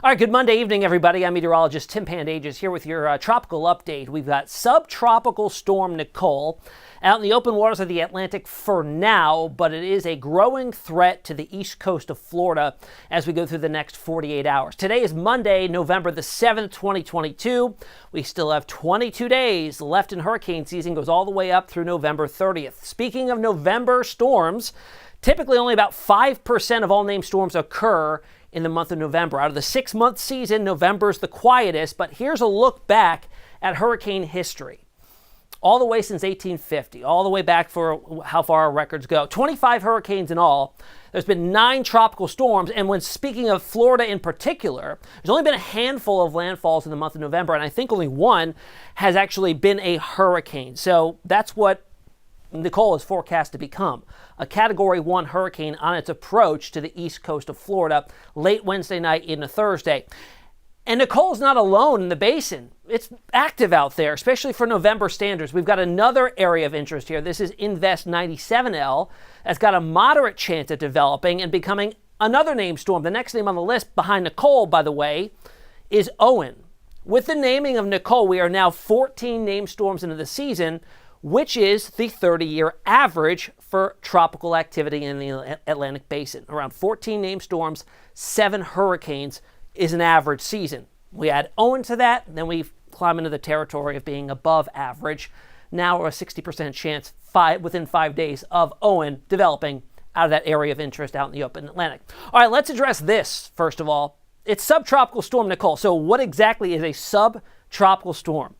All right, good Monday evening, everybody. I'm meteorologist Tim Pandajis here with your tropical update. We've got subtropical storm Nicole out in the open waters of the Atlantic for now, but it is a growing threat to the east coast of Florida as we go through the next 48 hours. Today is Monday, November the 7th, 2022. We still have 22 days left in hurricane season, goes all the way up through November 30th. Speaking of November storms, typically only about 5% of all named storms occur in the month of November. Out of the 6-month season, November's the quietest, but here's a look back at hurricane history. All the way since 1850, all the way back for how far our records go. 25 hurricanes in all. There's been 9 tropical storms, and when speaking of Florida in particular, there's only been a handful of landfalls in the month of November, and I think only one has actually been a hurricane. So that's what Nicole is forecast to become, a Category 1 hurricane on its approach to the east coast of Florida late Wednesday night into Thursday. And Nicole's not alone in the basin. It's active out there, especially for November standards. We've got another area of interest here. This is Invest 97L. That's got a moderate chance at developing and becoming another named storm. The next name on the list behind Nicole, by the way, is Owen. With the naming of Nicole, we are now 14 named storms into the season, which is the 30-year average for tropical activity in the Atlantic basin. Around 14 named storms, 7 hurricanes is an average season. We add Owen to that, then we climb into the territory of being above average. Now we're a 60% chance within 5 days of Owen developing out of that area of interest out in the open Atlantic. All right, let's address this first of all. It's subtropical storm Nicole. So what exactly is a subtropical storm?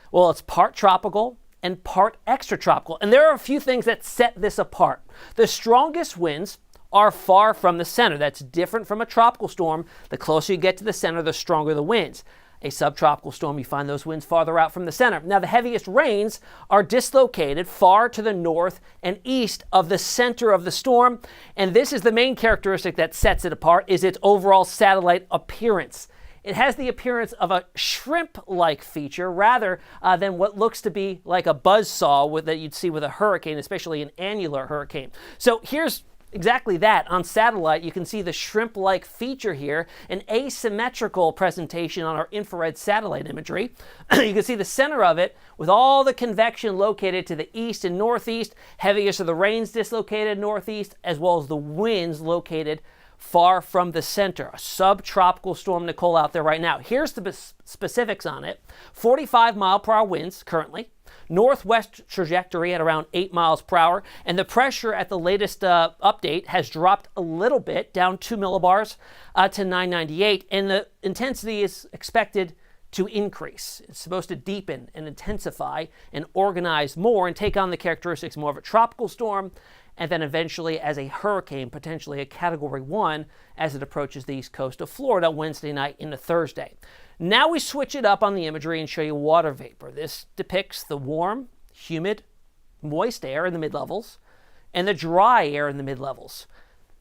Well, it's part tropical and part extratropical. And there are a few things that set this apart. The strongest winds are far from the center. That's different from a tropical storm. The closer you get to the center, the stronger the winds. A subtropical storm, you find those winds farther out from the center. Now, the heaviest rains are dislocated far to the north and east of the center of the storm. And this is the main characteristic that sets it apart, is its overall satellite appearance. It has the appearance of a shrimp-like feature rather than what looks to be like a buzzsaw that you'd see with a hurricane, especially an annular hurricane. So here's exactly that. On satellite, you can see the shrimp-like feature here, an asymmetrical presentation on our infrared satellite imagery. You can see the center of it with all the convection located to the east and northeast, heaviest of the rains dislocated northeast, as well as the winds located far from the center. A subtropical storm Nicole out there right now. Here's the specifics on it. 45 mile per hour winds currently. Northwest trajectory at around 8 miles per hour. And the pressure at the latest update has dropped a little bit, down 2 millibars to 998. And the intensity is expected to increase. It's supposed to deepen and intensify and organize more and take on the characteristics more of a tropical storm, and then eventually as a hurricane, potentially a Category 1 as it approaches the east coast of Florida Wednesday night into Thursday. Now we switch it up on the imagery and show you water vapor. This depicts the warm, humid, moist air in the mid-levels and the dry air in the mid-levels.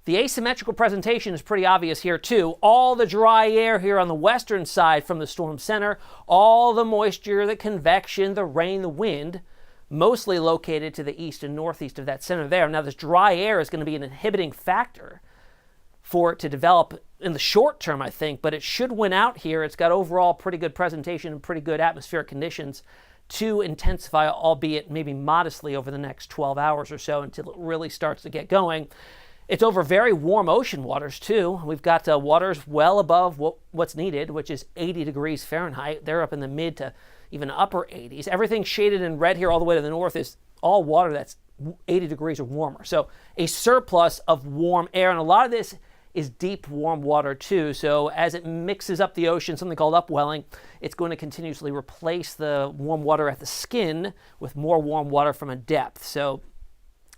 The asymmetrical presentation is pretty obvious here too. All the dry air here on the western side from the storm center, all the moisture, the convection, the rain, the wind, mostly located to the east and northeast of that center there. Now, this dry air is going to be an inhibiting factor for it to develop in the short term, I think, but it should win out here. It's got overall pretty good presentation and pretty good atmospheric conditions to intensify, albeit maybe modestly over the next 12 hours or so until it really starts to get going. It's over very warm ocean waters, too. We've got waters well above what's needed, which is 80 degrees Fahrenheit. They're up in the mid to even upper 80s. Everything shaded in red here all the way to the north is all water that's 80 degrees or warmer. So a surplus of warm air, and a lot of this is deep warm water too. So as it mixes up the ocean, something called upwelling, it's going to continuously replace the warm water at the skin with more warm water from a depth. So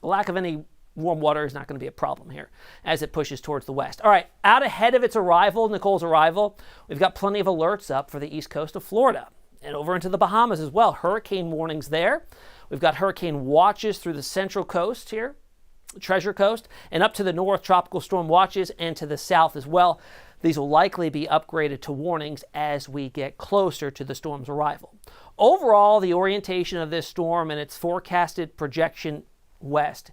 lack of any warm water is not going to be a problem here as it pushes towards the west. All right, out ahead of its arrival, Nicole's arrival, we've got plenty of alerts up for the east coast of Florida and over into the Bahamas as well. Hurricane warnings there. We've got hurricane watches through the central coast here, Treasure Coast, and up to the north, tropical storm watches, and to the south as well. These will likely be upgraded to warnings as we get closer to the storm's arrival. Overall, the orientation of this storm and its forecasted projection west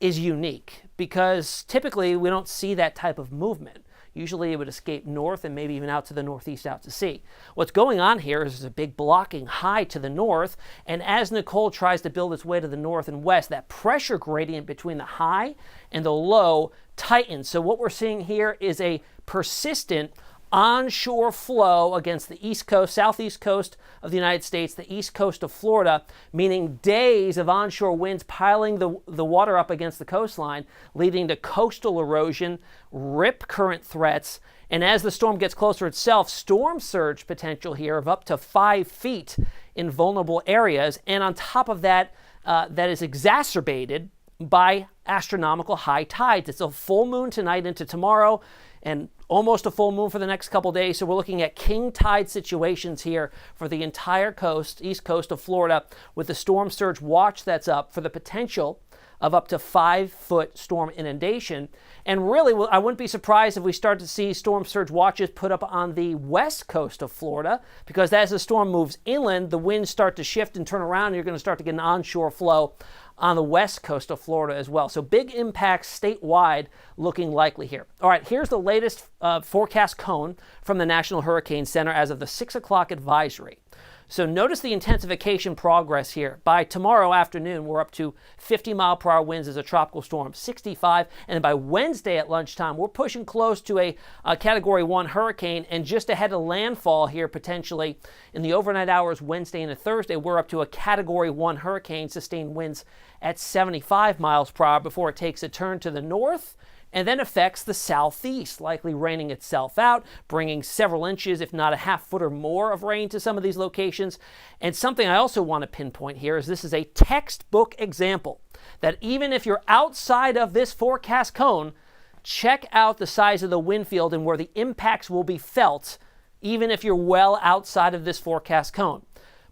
is unique because typically we don't see that type of movement. Usually it would escape north and maybe even out to the northeast, out to sea. What's going on here is there's a big blocking high to the north, and as Nicole tries to build its way to the north and west, that pressure gradient between the high and the low tightens. So what we're seeing here is a persistent onshore flow against the east coast, southeast coast of the United States, the east coast of Florida, meaning days of onshore winds piling the water up against the coastline, leading to coastal erosion, rip current threats, and as the storm gets closer itself, storm surge potential here of up to 5 feet in vulnerable areas. And on top of that, that is exacerbated by astronomical high tides. It's a full moon tonight into tomorrow, and almost a full moon for the next couple days. So we're looking at king tide situations here for the entire coast, east coast of Florida, with the storm surge watch that's up for the potential of up to 5-foot storm inundation. And really, I wouldn't be surprised if we start to see storm surge watches put up on the west coast of Florida, because as the storm moves inland, the winds start to shift and turn around, and you're going to start to get an onshore flow on the west coast of Florida as well. So big impacts statewide looking likely here. All right, here's the latest forecast cone from the National Hurricane Center as of the 6 o'clock advisory. So notice the intensification progress here. By tomorrow afternoon, we're up to 50-mile-per-hour winds as a tropical storm, 65, and by Wednesday at lunchtime, we're pushing close to a Category 1 hurricane, and just ahead of landfall here potentially in the overnight hours Wednesday into Thursday, we're up to a Category 1 hurricane, sustained winds at 75 miles per hour before it takes a turn to the north and then affects the southeast, likely raining itself out, bringing several inches, if not a half foot or more of rain to some of these locations. And something I also want to pinpoint here is this is a textbook example that even if you're outside of this forecast cone, check out the size of the wind field and where the impacts will be felt, even if you're well outside of this forecast cone.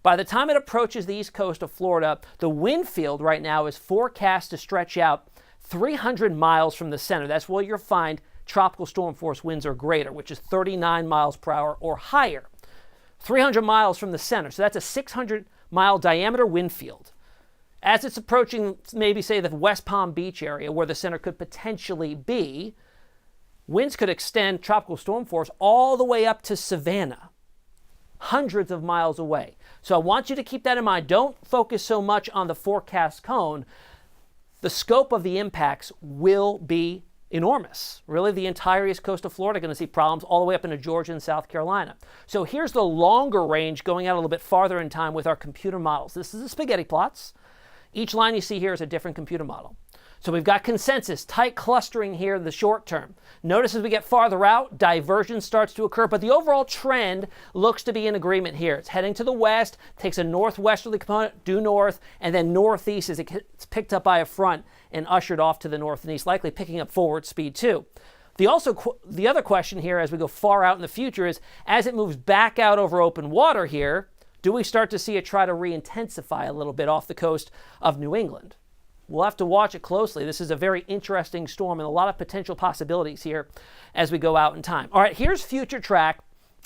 By the time it approaches the east coast of Florida, the wind field right now is forecast to stretch out 300 miles from the center. That's where you'll find tropical storm force winds are greater, which is 39 miles per hour or higher. 300 miles from the center. So that's a 600-mile diameter wind field. As it's approaching, maybe say the West Palm Beach area where the center could potentially be, winds could extend tropical storm force all the way up to Savannah, hundreds of miles away. So I want you to keep that in mind. Don't focus so much on the forecast cone. The scope of the impacts will be enormous. Really, the entire east coast of Florida going to see problems all the way up into Georgia and South Carolina. So here's the longer range going out a little bit farther in time with our computer models. This is the spaghetti plots. Each line you see here is a different computer model. So we've got consensus, tight clustering here in the short term. Notice as we get farther out, divergence starts to occur, but the overall trend looks to be in agreement here. It's heading to the west, takes a northwesterly component due north, and then northeast as it's picked up by a front and ushered off to the north and east, likely picking up forward speed too. The other question here as we go far out in the future is, as it moves back out over open water here, do we start to see it try to re-intensify a little bit off the coast of New England? We'll have to watch it closely. This is a very interesting storm and a lot of potential possibilities here as we go out in time. All right, here's future track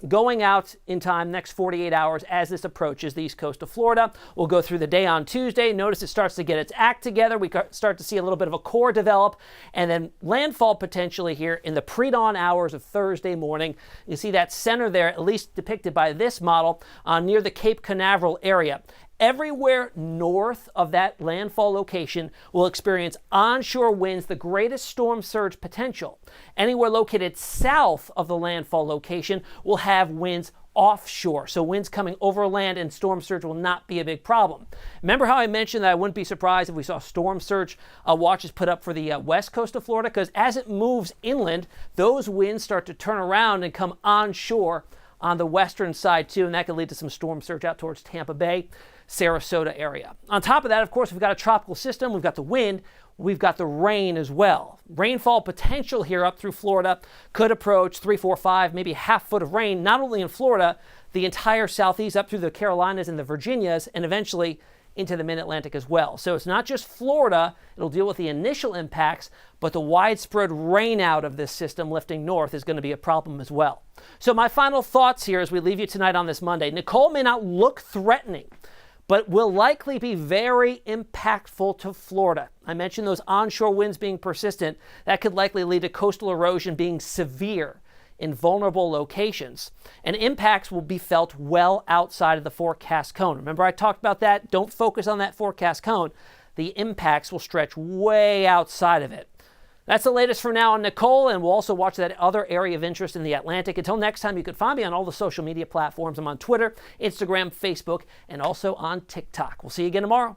going out in time next 48 hours as this approaches the east coast of Florida. We'll go through the day on Tuesday. Notice it starts to get its act together. We start to see a little bit of a core develop, and then landfall potentially here in the pre-dawn hours of Thursday morning. You see that center there, at least depicted by this model, near the Cape Canaveral area. Everywhere north of that landfall location will experience onshore winds, the greatest storm surge potential. Anywhere located south of the landfall location will have winds offshore. So winds coming over land and storm surge will not be a big problem. Remember how I mentioned that I wouldn't be surprised if we saw storm surge watches put up for the west coast of Florida? Because as it moves inland, those winds start to turn around and come onshore on the western side too, and that could lead to some storm surge out towards Tampa Bay, Sarasota area. On top of that, of course, we've got a tropical system, we've got the wind, we've got the rain as well. Rainfall potential here up through Florida could approach 3, 4, 5, maybe half foot of rain, not only in Florida, the entire southeast up through the Carolinas and the Virginias, and eventually into the mid-Atlantic as well. So it's not just Florida, it'll deal with the initial impacts, but the widespread rain out of this system lifting north is going to be a problem as well. So my final thoughts here as we leave you tonight on this Monday. Nicole may not look threatening, but will likely be very impactful to Florida. I mentioned those onshore winds being persistent. That could likely lead to coastal erosion being severe in vulnerable locations. And impacts will be felt well outside of the forecast cone. Remember I talked about that? Don't focus on that forecast cone. The impacts will stretch way outside of it. That's the latest for now on Nicole, and we'll also watch that other area of interest in the Atlantic. Until next time, you can find me on all the social media platforms. I'm on Twitter, Instagram, Facebook, and also on TikTok. We'll see you again tomorrow.